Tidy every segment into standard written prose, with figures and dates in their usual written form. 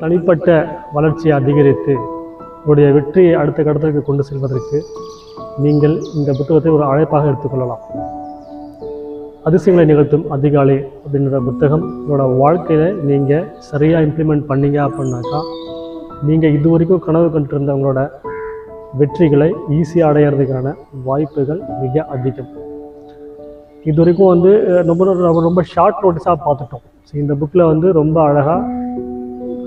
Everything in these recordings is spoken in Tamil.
தனிப்பட்ட வளர்ச்சியை அதிகரித்து உங்களுடைய வெற்றியை அடுத்த கட்டத்திற்கு கொண்டு செல்வதற்கு நீங்கள் இந்த புத்தகத்தை ஒரு அழைப்பாக எடுத்துக்கொள்ளலாம். அதிசயங்களை நிகழ்த்தும் அதிகாலை அப்படின்ற புத்தகம் உங்களோட வாழ்க்கையில் நீங்கள் சரியாக இம்ப்ளிமெண்ட் பண்ணீங்க அப்படின்னாக்கா நீங்கள் இது வரைக்கும் கனவு கண்டிருந்தவங்களோட வெற்றிகளை ஈஸியாக அடையிறதுக்கான வாய்ப்புகள் மிக அதிகம். இது வரைக்கும் ரொம்ப ஷார்ட் நோட்டீஸாக பார்த்துட்டோம். ஸோ இந்த புக்கில் ரொம்ப அழகாக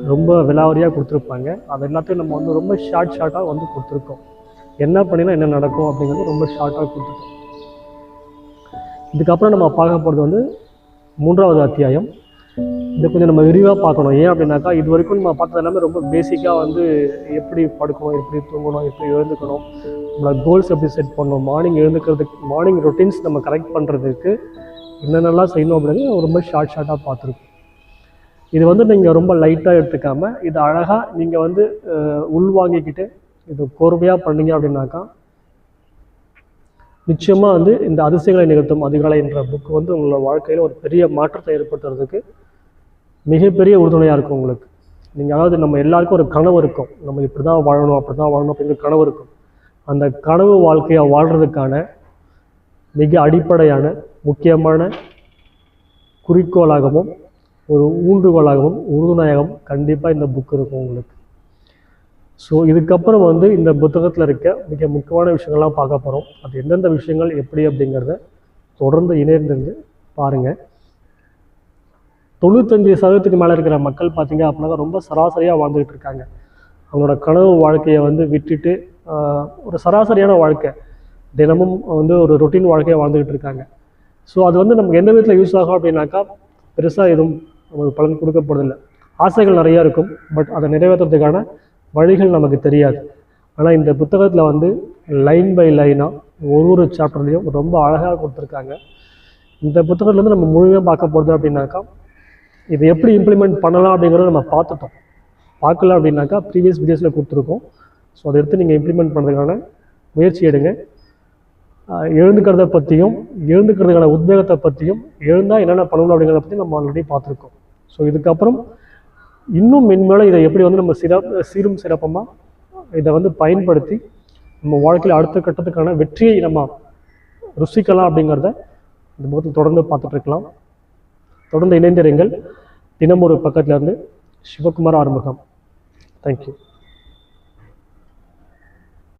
ரொம்ப விலாவரியாக கொடுத்துருப்பாங்க. அது எல்லாத்தையும் நம்ம ரொம்ப ஷார்ட்டாக கொடுத்துருக்கோம். என்ன பண்ணினா என்ன நடக்கும் அப்படிங்கிறது ரொம்ப ஷார்ட்டாக கொடுத்துருக்கோம். இதுக்கப்புறம் நம்ம பார்க்க போகிறது 3வது அத்தியாயம். இதை கொஞ்சம் நம்ம விரிவாக பார்க்கணும். ஏன் அப்படின்னாக்கா இது வரைக்கும் நம்ம பார்த்தது எல்லாமே ரொம்ப பேசிக்காக எப்படி படுக்கணும், எப்படி தூங்கணும், எப்படி எழுந்துக்கணும், நம்மளோட கோல்ஸ் எப்படி செட் பண்ணணும், மார்னிங் எழுந்துக்கிறதுக்கு மார்னிங் ரொட்டீன்ஸ் நம்ம கரெக்ட் பண்ணுறதுக்கு என்னென்னலாம் செய்யணும் அப்படிங்கிறது ரொம்ப ஷார்ட்டாக பார்த்துருக்கோம். இது நீங்கள் ரொம்ப லைட்டாக எடுத்துக்காமல் இது அழகாக நீங்கள் உள்வாங்கிக்கிட்டு இது கோர்வையாக பண்ணீங்க அப்படின்னாக்கா நிச்சயமாக இந்த அதிசயங்களை நிகழ்த்தும் அதிகாலை என்ற புக்கு உங்களோட வாழ்க்கையில் ஒரு பெரிய மாற்றத்தை ஏற்படுத்துறதுக்கு மிகப்பெரிய உறுதுணையாக இருக்கும் உங்களுக்கு. நீங்கள் நம்ம எல்லாருக்கும் ஒரு கனவு இருக்கும், நம்ம இப்படி தான் வாழணும் அப்படி தான் வாழணும் அப்படிங்கிற கனவு இருக்கும். அந்த கனவு வாழ்க்கையை வாழ்கிறதுக்கான மிக அடிப்படையான முக்கியமான குறிக்கோளாகவும் ஒரு ஊன்றுகோலாகவும் உறுதுணையாகவும் கண்டிப்பாக இந்த புக் இருக்கும் உங்களுக்கு. ஸோ இதுக்கப்புறம் இந்த புத்தகத்தில் இருக்க மிக முக்கியமான விஷயங்கள்லாம் பார்க்க போகிறோம். அது எந்தெந்த விஷயங்கள் எப்படி அப்படிங்கிறத தொடர்ந்து இணைந்திருந்து பாருங்கள். 95% மேலே இருக்கிற மக்கள் பார்த்திங்க அப்படின்னா ரொம்ப சராசரியாக வாழ்ந்துக்கிட்டு இருக்காங்க. அவங்களோட கனவு வாழ்க்கையை விட்டுட்டு ஒரு சராசரியான வாழ்க்கை தினமும் ஒரு ரொட்டீன் வாழ்க்கையை வாழ்ந்துக்கிட்டு இருக்காங்க. ஸோ அது நமக்கு எந்த விதத்தில் யூஸ் ஆகும் அப்படின்னாக்கா பெருசாக எதுவும் நமக்கு பலன் கொடுக்கப்படுறதில்லை. ஆசைகள் நிறையா இருக்கும், பட் அதை நிறைவேற்றுறதுக்கான வழிகள் நமக்கு தெரியாது. ஆனால் இந்த புத்தகத்தில் லைன் பை லைனாக ஒரு சாப்டர்லேயும் ரொம்ப அழகாக கொடுத்துருக்காங்க. இந்த புத்தகத்துலேருந்து நம்ம முழுமையாக பார்க்க போகிறது அப்படின்னாக்கா இதை எப்படி இம்ப்ளிமெண்ட் பண்ணலாம் அப்படிங்கிறத நம்ம பார்த்துட்டோம். பார்க்கல அப்படின்னாக்கா ப்ரீவியஸ் வீடியோஸில் கொடுத்துருக்கோம். ஸோ அதை எடுத்து நீங்கள் இம்ப்ளிமெண்ட் பண்ணுறதுக்கான முயற்சி எடுங்க. எழுந்துக்கிறத பற்றியும் எழுந்துக்கிறதுக்கான உத்வேகத்தை பற்றியும் எழுந்தால் என்னென்ன பண்ணணும் அப்படிங்கிறத பற்றி நம்ம ஆல்ரெடி பார்த்துருக்கோம். ஸோ இதுக்கப்புறம் இன்னும் மென்மேலும் இதை எப்படி நம்ம சீரும் சிறப்பமாக இதை பயன்படுத்தி நம்ம வாழ்க்கையில் அடுத்த கட்டத்துக்கான வெற்றியை நம்ம ருசிக்கலாம் அப்படிங்கிறத இந்த முகத்தில் தொடர்ந்து பார்த்துட்ருக்கலாம். தொடர்ந்து இணைந்திருங்கள். தினம் ஒரு பக்கத்திலிருந்து சிவகுமார் ஆறுமுகம். தேங்க்யூ.